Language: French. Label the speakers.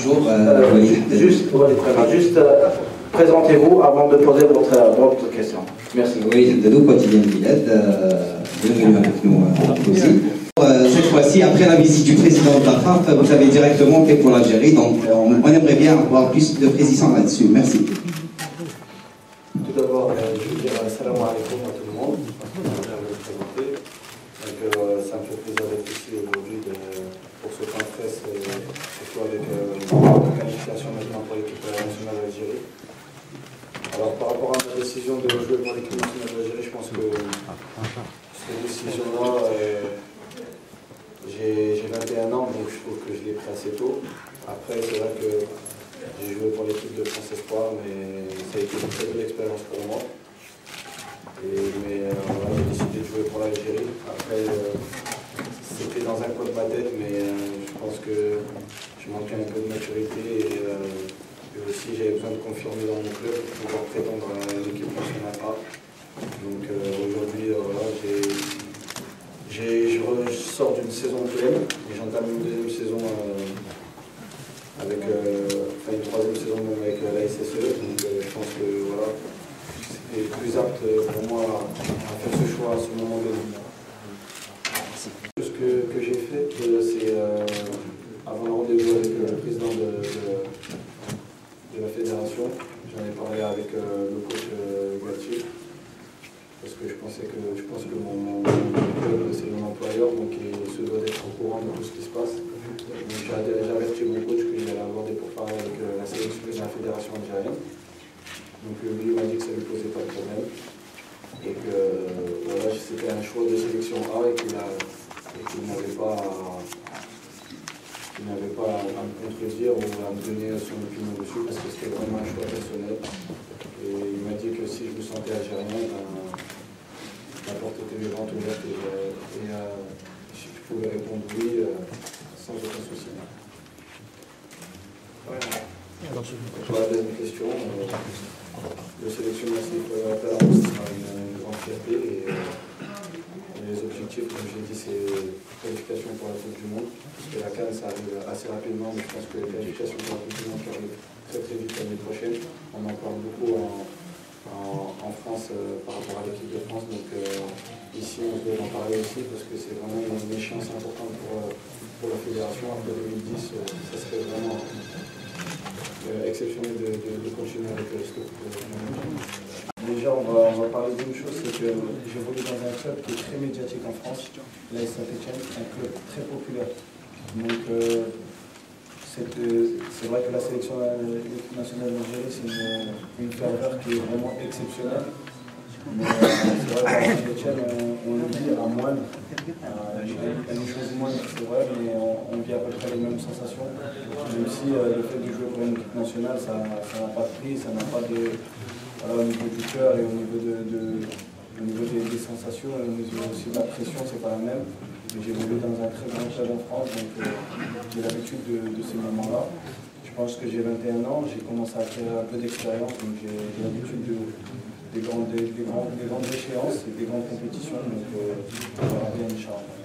Speaker 1: toujours.
Speaker 2: Juste présentez-vous avant de poser votre question. Merci.
Speaker 1: Oui, de nous, quotidien de Villette, bienvenue avec nous aussi. Cette fois-ci, après la visite du président de la FAF, vous avez directement opté pour l'Algérie, donc on aimerait bien avoir plus de précision là-dessus. Merci.
Speaker 2: Tout d'abord, je veux dire salam alaikum à tout le monde. Je viens de me présenter. Donc, ça me fait plaisir d'être ici aujourd'hui pour ce point de presse, surtout avec la qualification maintenant pour l'équipe nationale d'Algérie. Alors, par rapport à ma décision de jouer pour l'équipe nationale d'Algérie, je pense que cette décision-là, j'ai 21 ans, donc je trouve que je l'ai pris assez tôt. Après, c'est vrai que j'ai joué pour l'équipe de France Espoir, mais ça a été une très belle expérience pour moi. Mais voilà, j'ai décidé de jouer pour l'Algérie. Après, c'était dans un coin de ma tête, mais je pense que je manquais un peu de maturité et aussi j'avais besoin de confirmer dans mon club pour pouvoir prétendre à l'équipe nationale A. Donc aujourd'hui, voilà, je sors d'une saison pleine et j'entame une deuxième saison avec une troisième saison même avec la SSE. Donc je pense que voilà, c'était plus apte pour moi à faire ce choix à ce moment donné. Ce que j'ai fait, c'est avant le rendez-vous avec le président de la fédération, j'en ai parlé avec le coach Galtier. Parce que je pense que mon club, c'est mon employeur, donc il se doit d'être au courant de tout ce qui se passe. Donc j'ai averti mon coach qu'il allait avoir des pourparlers avec la sélection de la fédération algérienne. Donc lui m'a dit que ça ne lui posait pas de problème. Et que voilà, c'était un choix de sélection A et qu'il n'avait pas à me contredire ou à me donner son opinion dessus parce que c'était vraiment un choix personnel. Et il m'a dit que si je me sentais algérien, la porte était vivante ouverte et si je pouvais répondre oui sans aucun souci. Pour la deuxième question, le sélectionneur à Talence sera une grande fierté et les objectifs, comme j'ai dit, c'est qualification pour la Coupe du Monde, parce que la CAN ça arrive assez rapidement, mais je pense que la qualification pour la Coupe du Monde qui arrive très très vite l'année prochaine. On en parle beaucoup en France par rapport à l'équipe de France, donc ici on doit en parler aussi parce que c'est vraiment une échéance importante pour la fédération. Après 2010, ça serait vraiment exceptionnel de continuer avec ce que déjà on va parler d'une chose, c'est que j'évolue dans un club qui est très médiatique en France, l'AS Saint-Étienne, un club très populaire. Donc c'est vrai que la sélection nationale d'Algérie, c'est une ferveur qui est vraiment exceptionnelle. Mais c'est vrai qu'à Saint-Étienne, on le vit à moindre. Elle nous choisit moins, c'est vrai, mais on vit à peu près les mêmes sensations. Même si le fait de jouer pour une équipe nationale, ça n'a pas de prix, ça n'a pas de... Voilà, au niveau du cœur et au niveau des sensations, et au niveau aussi de la pression, c'est pas la même. J'évolue dans un très grand club en France, donc j'ai l'habitude de ces moments-là. Je pense que j'ai 21 ans, j'ai commencé à acquérir un peu d'expérience, donc j'ai l'habitude des grandes échéances et des grandes compétitions, donc on verra bien, Inch'Allah.